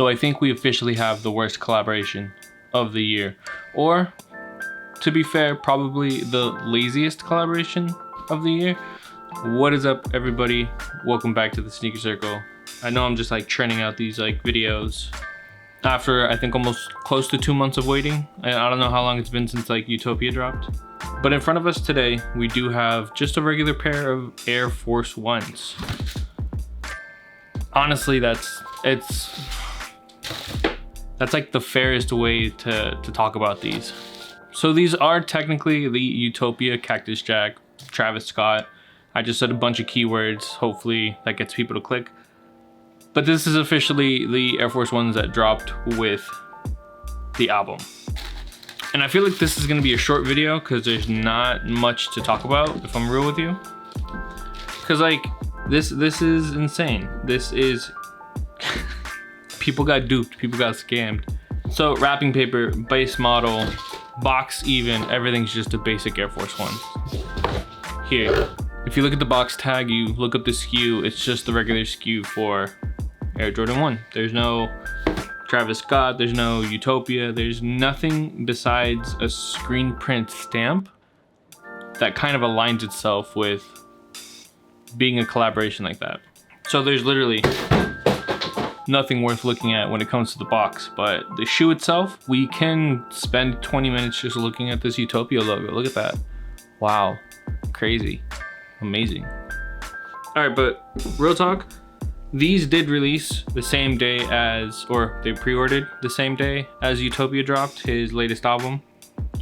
So I think we officially have the worst collaboration of the year. Or, to be fair, probably the laziest collaboration of the year. What is up, everybody? Welcome back to the Sneaker Circle. I know I'm just like churning out these like videos after I think almost close to 2 months of waiting. I don't know how long it's been since like Utopia dropped. But in front of us today, we do have just a regular pair of Air Force Ones. Honestly, that's like the fairest way to talk about these. So these are technically the Utopia, Cactus Jack, Travis Scott. I just said a bunch of keywords. Hopefully that gets people to click. But this is officially the Air Force Ones that dropped with the album. And I feel like this is gonna be a short video because there's not much to talk about, if I'm real with you. Cause like, this is insane. This is, people got duped, people got scammed. So wrapping paper, base model, box even, everything's just a basic Air Force One. Here, if you look at the box tag, you look up the SKU, it's just the regular SKU for Air Jordan 1. There's no Travis Scott, there's no Utopia, there's nothing besides a screen print stamp that kind of aligns itself with being a collaboration like that. So there's literally nothing worth looking at when it comes to the box, but the shoe itself, we can spend 20 minutes just looking at this Utopia logo. Look at that. Wow, crazy, amazing. All right, but real talk, these did release the same day as, or they pre-ordered the same day as Utopia dropped his latest album.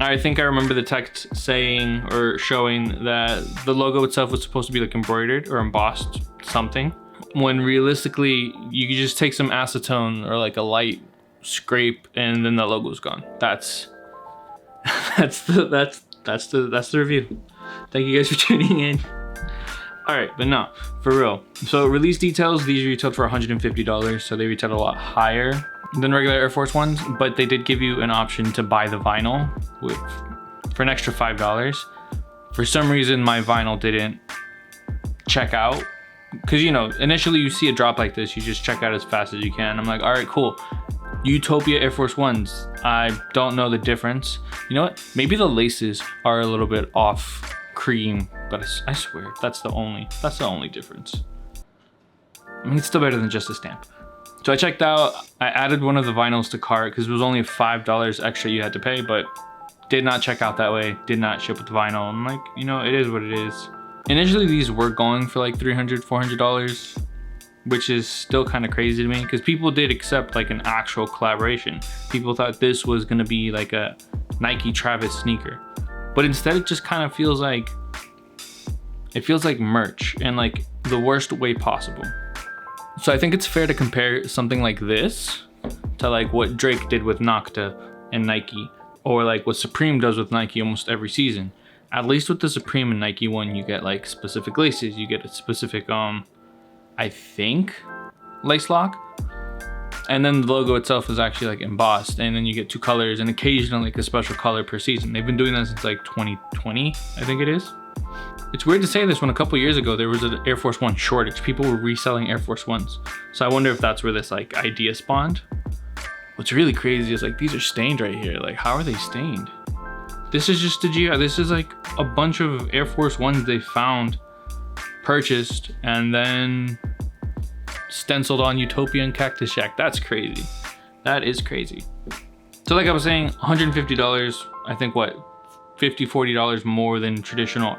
I think I remember the text saying or showing that the logo itself was supposed to be like embroidered or embossed something, when realistically you could just take some acetone or like a light scrape and then the logo's gone. That's the review. Thank you guys for tuning in. All right, but no, for real. So release details, these retailed for $150, so they retailed a lot higher than regular Air Force Ones, but they did give you an option to buy the vinyl for an extra $5. For some reason, my vinyl didn't check out, because you know, initially you see a drop like this, you just check out as fast as you can. I'm like, all right, cool. Utopia Air Force Ones, I don't know the difference. You know what? Maybe the laces are a little bit off cream, but I swear that's the only difference. I mean, it's still better than just a stamp. So I checked out, I added one of the vinyls to cart because it was only $5 extra you had to pay, but did not check out that way, did not ship with the vinyl. I'm like, you know, it is what it is. Initially these were going for like $300, $400, which is still kind of crazy to me because people did accept like an actual collaboration. People thought this was gonna be like a Nike Travis sneaker, but instead it just kind of feels like, merch, and like the worst way possible. So I think it's fair to compare something like this to like what Drake did with Nocta and Nike, or like what Supreme does with Nike almost every season. At least with the Supreme and Nike one, you get like specific laces, you get a specific, I think, lace lock. And then the logo itself is actually like embossed, and then you get two colors and occasionally like a special color per season. They've been doing that since like 2020, I think it is. It's weird to say this when a couple years ago there was an Air Force One shortage. People were reselling Air Force Ones. So I wonder if that's where this like idea spawned. What's really crazy is like these are stained right here. Like, how are they stained? This is just this is like a bunch of Air Force Ones they found, purchased, and then stenciled on Utopia and Cactus Jack. That's crazy. That is crazy. So like I was saying, $150, I think what, $50, $40 more than traditional.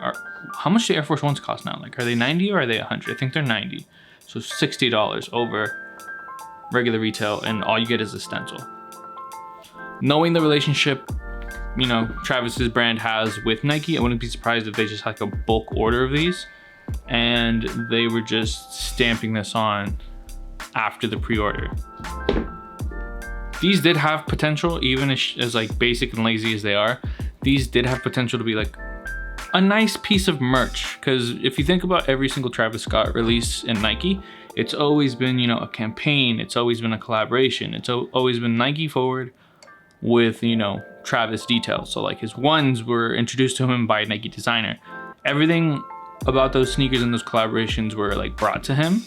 How much do Air Force Ones cost now? Like, are they 90 or are they 100? I think they're 90. So $60 over regular retail, and all you get is a stencil. Knowing the relationship, you know, Travis's brand has with Nike, I wouldn't be surprised if they just had like a bulk order of these and they were just stamping this on after the pre-order. These did have potential, even as like basic and lazy as they are, these did have potential to be like a nice piece of merch. Because if you think about every single Travis Scott release in Nike, it's always been, you know, a campaign, it's always been a collaboration, it's always been Nike forward with, you know, Travis details. So like his ones were introduced to him by a Nike designer. Everything about those sneakers and those collaborations were like brought to him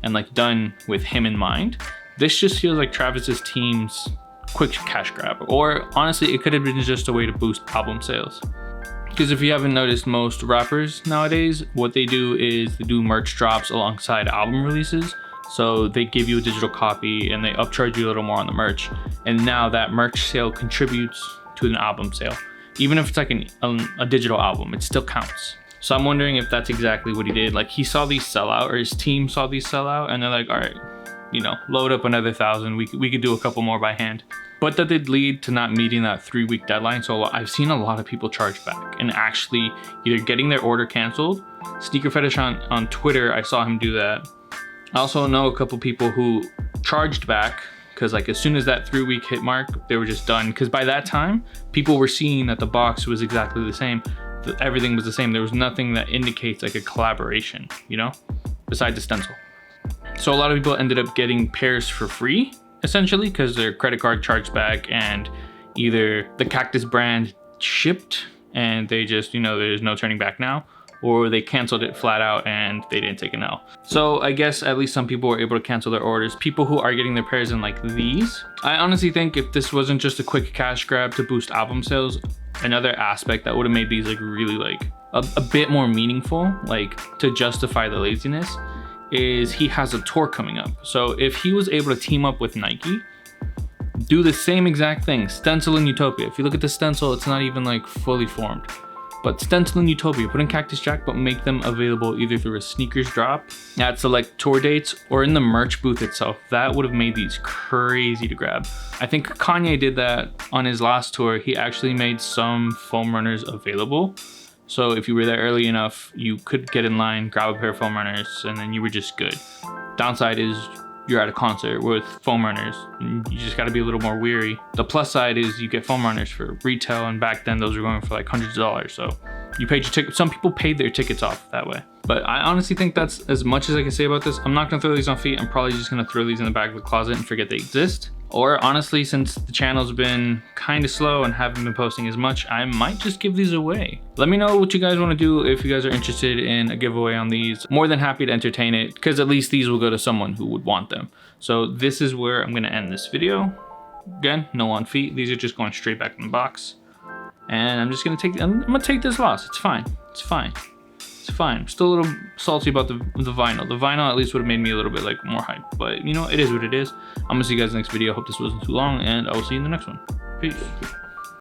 and like done with him in mind. This just feels like Travis's team's quick cash grab, or honestly, it could have been just a way to boost album sales. Because if you haven't noticed, most rappers nowadays, what they do is they do merch drops alongside album releases. So they give you a digital copy and they upcharge you a little more on the merch. And now that merch sale contributes to an album sale. Even if it's like a digital album, it still counts. So I'm wondering if that's exactly what he did. Like he saw these sell out, or his team saw these sell out, and they're like, all right, you know, load up another 1,000. We could do a couple more by hand. But that did lead to not meeting that 3-week deadline. So I've seen a lot of people charge back and actually either getting their order canceled. Sneaker Fetish on Twitter, I saw him do that. I also know a couple people who charged back because like as soon as that 3-week hit mark, they were just done. Because by that time, people were seeing that the box was exactly the same. Everything was the same. There was nothing that indicates like a collaboration, you know, besides the stencil. So a lot of people ended up getting pairs for free, essentially, because their credit card charged back and either the Cactus brand shipped and they just, you know, there's no turning back now, or they canceled it flat out and they didn't take an L. So I guess at least some people were able to cancel their orders. People who are getting their pairs in like these, I honestly think if this wasn't just a quick cash grab to boost album sales, another aspect that would have made these like really like a bit more meaningful, like to justify the laziness, is he has a tour coming up. So if he was able to team up with Nike, do the same exact thing, stencil in Utopia. If you look at the stencil, it's not even like fully formed. But stencil in Utopia, put in Cactus Jack, but make them available either through a sneakers drop at select tour dates or in the merch booth itself. That would have made these crazy to grab. I think Kanye did that on his last tour. He actually made some foam runners available. So if you were there early enough, you could get in line, grab a pair of foam runners, and then you were just good. Downside is you're at a concert with foam runners, and you just gotta be a little more weary. The plus side is you get foam runners for retail, and back then those were going for like hundreds of dollars. So you paid your ticket. Some people paid their tickets off that way. But I honestly think that's as much as I can say about this. I'm not gonna throw these on feet. I'm probably just gonna throw these in the back of the closet and forget they exist. Or honestly, since the channel's been kind of slow and haven't been posting as much, I might just give these away. Let me know what you guys want to do if you guys are interested in a giveaway on these. More than happy to entertain it, because at least these will go to someone who would want them. So this is where I'm gonna end this video. Again, no on feet. These are just going straight back in the box. And I'm gonna take this loss. It's fine. It's fine. It's fine. I'm still a little salty about the vinyl. The vinyl at least would have made me a little bit like more hype, but you know, it is what it is. I'm gonna see you guys in the next video. Hope this wasn't too long, and I will see you in the next one. Peace.